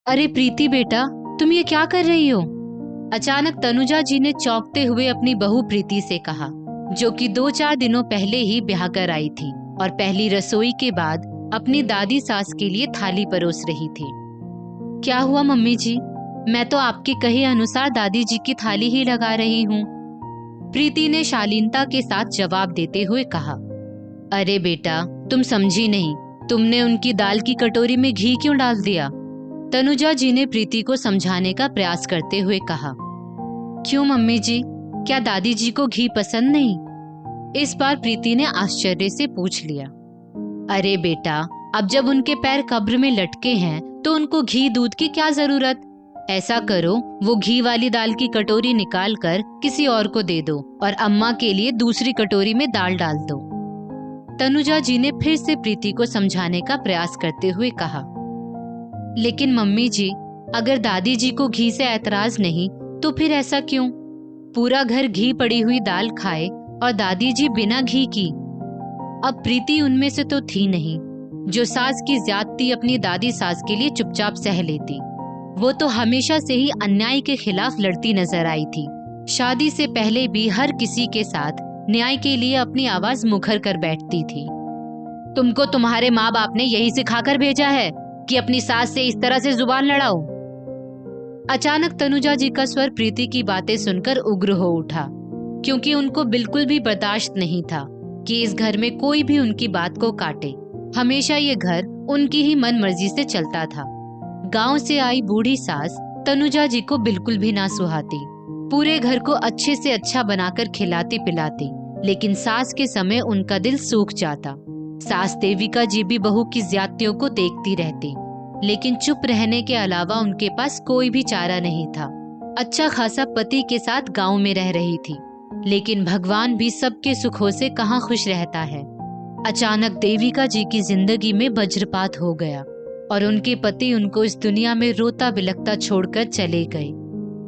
अरे प्रीति बेटा, तुम ये क्या कर रही हो? अचानक तनुजा जी ने चौंकते हुए अपनी बहू प्रीति से कहा, जो कि 2-4 दिनों पहले ही ब्याह कर आई थी और पहली रसोई के बाद अपनी दादी सास के लिए थाली परोस रही थी। क्या हुआ मम्मी जी? मैं तो आपके कहे अनुसार दादी जी की थाली ही लगा रही हूँ, प्रीति ने शालीनता के साथ जवाब देते हुए कहा। अरे बेटा, तुम समझी नहीं, तुमने उनकी दाल की कटोरी में घी क्यों डाल दिया? तनुजा जी ने प्रीति को समझाने का प्रयास करते हुए कहा। क्यों मम्मी जी, क्या दादी जी को घी पसंद नहीं? इस बार प्रीति ने आश्चर्य से पूछ लिया। अरे बेटा, अब जब उनके पैर कब्र में लटके हैं तो उनको घी दूध की क्या जरूरत? ऐसा करो, वो घी वाली दाल की कटोरी निकाल कर किसी और को दे दो और अम्मा के लिए दूसरी कटोरी में दाल डाल दो। तनुजा जी ने फिर से प्रीति को समझाने का प्रयास करते हुए कहा। लेकिन मम्मी जी, अगर दादी जी को घी से ऐतराज नहीं तो फिर ऐसा क्यों? पूरा घर घी पड़ी हुई दाल खाए और दादी जी बिना घी की। अब प्रीति उनमें से तो थी नहीं जो सास की ज्यादती अपनी दादी सास के लिए चुपचाप सह लेती। वो तो हमेशा से ही अन्याय के खिलाफ लड़ती नजर आई थी। शादी से पहले भी हर किसी के साथ न्याय के लिए अपनी आवाज मुखर कर बैठती थी। तुमको तुम्हारे माँ बाप ने यही सिखाकर भेजा है कि अपनी सास से इस तरह से जुबान लड़ाओ? अचानक तनुजा जी का स्वर प्रीति की बातें सुनकर उग्र हो उठा, क्योंकि उनको बिल्कुल भी बर्दाश्त नहीं था कि इस घर में कोई भी उनकी बात को काटे। हमेशा ये घर उनकी ही मन मर्जी से चलता था। गांव से आई बूढ़ी सास तनुजा जी को बिल्कुल भी ना सुहाती। पूरे घर को अच्छे से अच्छा बनाकर खिलाती पिलाती, लेकिन सास के समय उनका दिल सूख जाता। सास देविका जी भी बहू की ज्यादतियों को देखती रहती, लेकिन चुप रहने के अलावा उनके पास कोई भी चारा नहीं था। अच्छा खासा पति के साथ गांव में रह रही थी, लेकिन भगवान भी सबके सुखों से कहाँ खुश रहता है। अचानक देविका जी की जिंदगी में वज्रपात हो गया और उनके पति उनको इस दुनिया में रोता बिलखता छोड़कर चले गए।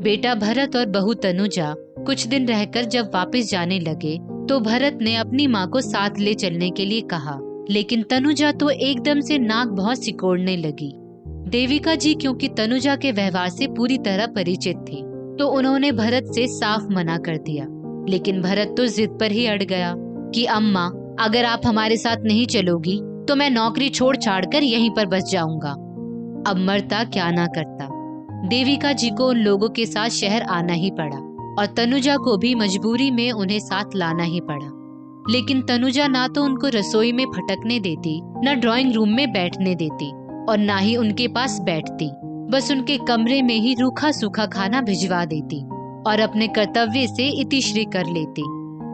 बेटा भरत और बहू तनुजा कुछ दिन रहकर जब वापस जाने लगे तो भरत ने अपनी माँ को साथ ले चलने के लिए कहा, लेकिन तनुजा तो एकदम से नाक बहुत सिकोड़ने लगी। देविका जी क्योंकि तनुजा के व्यवहार से पूरी तरह परिचित थी, तो उन्होंने भरत से साफ मना कर दिया। लेकिन भरत तो जिद पर ही अड़ गया कि अम्मा, अगर आप हमारे साथ नहीं चलोगी तो मैं नौकरी छोड़ छाड़ कर यहीं पर बस जाऊंगा। अब मरता क्या ना करता। देविका जी को उन लोगों के साथ शहर आना ही पड़ा और तनुजा को भी मजबूरी में उन्हें साथ लाना ही पड़ा। लेकिन तनुजा ना तो उनको रसोई में फटकने देती, न ड्राइंग रूम में बैठने देती और ना ही उनके पास बैठती। बस उनके कमरे में ही रूखा सूखा खाना भिजवा देती और अपने कर्तव्य से इतिश्री कर लेती।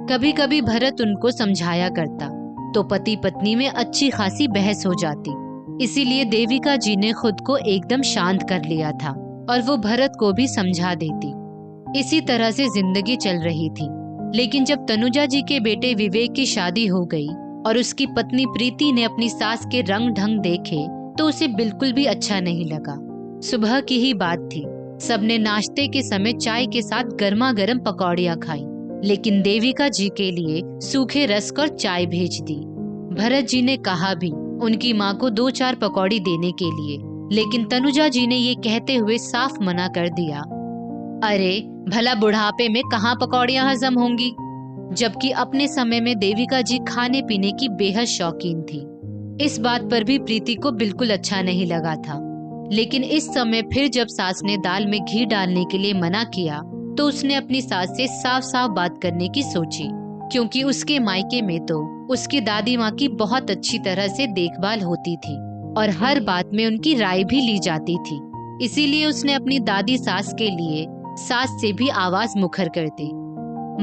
कभी कभी भरत उनको समझाया करता तो पति पत्नी में अच्छी खासी बहस हो जाती। इसीलिए देविका जी ने खुद को एकदम शांत कर लिया था और वो भरत को भी समझा देती। इसी तरह से जिंदगी चल रही थी। लेकिन जब तनुजा जी के बेटे विवेक की शादी हो गई और उसकी पत्नी प्रीति ने अपनी सास के रंग ढंग देखे तो उसे बिल्कुल भी अच्छा नहीं लगा। सुबह की ही बात थी, सबने नाश्ते के समय चाय के साथ गर्मा गर्म पकौड़ियाँ खाई, लेकिन देविका जी के लिए सूखे रस्क और चाय भेज दी। भरत जी ने कहा भी उनकी माँ को 2-4 पकौड़ी देने के लिए, लेकिन तनुजा जी ने ये कहते हुए साफ मना कर दिया, अरे भला बुढ़ापे में कहाँ पकौड़ियाँ हजम होंगी। जबकि अपने समय में देविका जी खाने पीने की बेहद शौकीन थी। इस बात पर भी प्रीति को बिल्कुल अच्छा नहीं लगा था। लेकिन इस समय फिर जब सास ने दाल में घी डालने के लिए मना किया तो उसने अपनी सास से साफ साफ बात करने की सोची, क्योंकि उसके मायके में तो उसकी दादी माँ की बहुत अच्छी तरह से देखभाल होती थी और हर बात में उनकी राय भी ली जाती थी। इसीलिए उसने अपनी दादी सास के लिए सास से भी आवाज मुखर कर दी।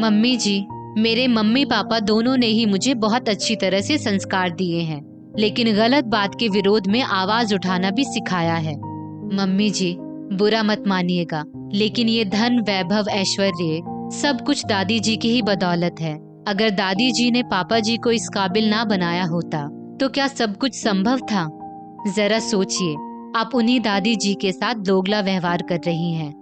मम्मी जी, मेरे मम्मी पापा दोनों ने ही मुझे बहुत अच्छी तरह से संस्कार दिए हैं, लेकिन गलत बात के विरोध में आवाज उठाना भी सिखाया है। मम्मी जी, बुरा मत मानिएगा, लेकिन ये धन वैभव ऐश्वर्य सब कुछ दादी जी की ही बदौलत है। अगर दादी जी ने पापा जी को इस काबिल ना बनाया होता तो क्या सब कुछ संभव था? जरा सोचिए, आप उन्हीं दादी जी के साथ दोगला व्यवहार कर रही हैं।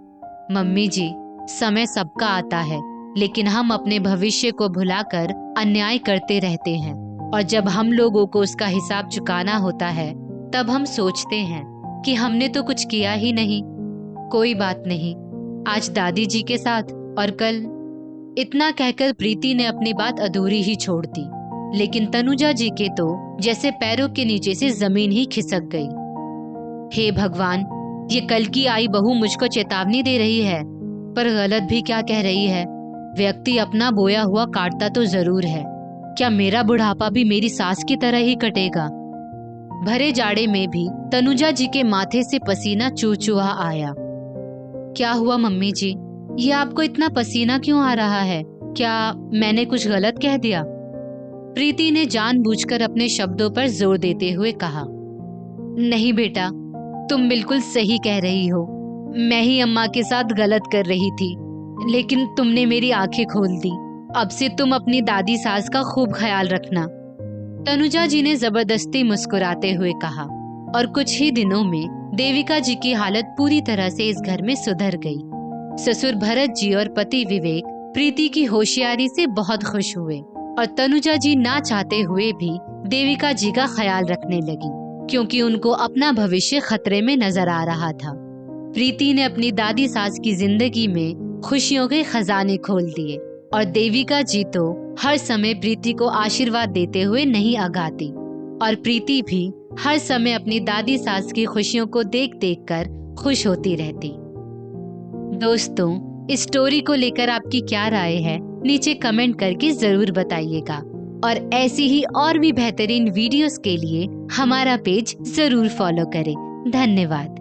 मम्मी जी, समय सबका आता है, लेकिन हम अपने भविष्य को भुलाकर अन्याय करते रहते हैं और जब हम लोगों को उसका हिसाब चुकाना होता है तब हम सोचते हैं कि हमने तो कुछ किया ही नहीं। कोई बात नहीं, आज दादी जी के साथ और कल। इतना कहकर प्रीति ने अपनी बात अधूरी ही छोड़ दी, लेकिन तनुजा जी के तो जैसे पैरों के नीचे से जमीन ही खिसक गई। हे भगवान, ये कल की आई बहू मुझको चेतावनी दे रही है, पर गलत भी क्या कह रही है। व्यक्ति अपना बोया हुआ काटता तो जरूर है, क्या मेरा बुढ़ापा भी मेरी सास की तरह ही कटेगा। भरे जाड़े में भी तनुजा जी के माथे से पसीना चूचूहा आया। क्या हुआ मम्मी जी, ये आपको इतना पसीना क्यों आ रहा है? क्या मैंने कुछ गलत कह दिया? प्रीति ने जानबूझकर अपने शब्दों पर जोर देते हुए कहा। नहीं बेटा, तुम बिल्कुल सही कह रही हो। मैं ही अम्मा के साथ गलत कर रही थी, लेकिन तुमने मेरी आंखें खोल दी। अब से तुम अपनी दादी सास का खूब ख्याल रखना। तनुजा जी ने जबरदस्ती मुस्कुराते हुए कहा, और कुछ ही दिनों में देविका जी की हालत पूरी तरह से इस घर में सुधर गई। ससुर भरत जी और पति विवेक प्रीति की होशियारी से बहुत खुश हुए और तनुजा जी ना चाहते हुए भी देविका जी का ख्याल रखने लगी, क्योंकि उनको अपना भविष्य खतरे में नजर आ रहा था। प्रीति ने अपनी दादी सास की जिंदगी में खुशियों के खजाने खोल दिए और देविका जी तो हर समय प्रीति को आशीर्वाद देते हुए नहीं आगाती, और प्रीति भी हर समय अपनी दादी सास की खुशियों को देख देख कर खुश होती रहती। दोस्तों, इस स्टोरी को लेकर आपकी क्या राय है, नीचे कमेंट करके जरूर बताइएगा, और ऐसी ही और भी बेहतरीन वीडियोस के लिए हमारा पेज जरूर फॉलो करें। धन्यवाद।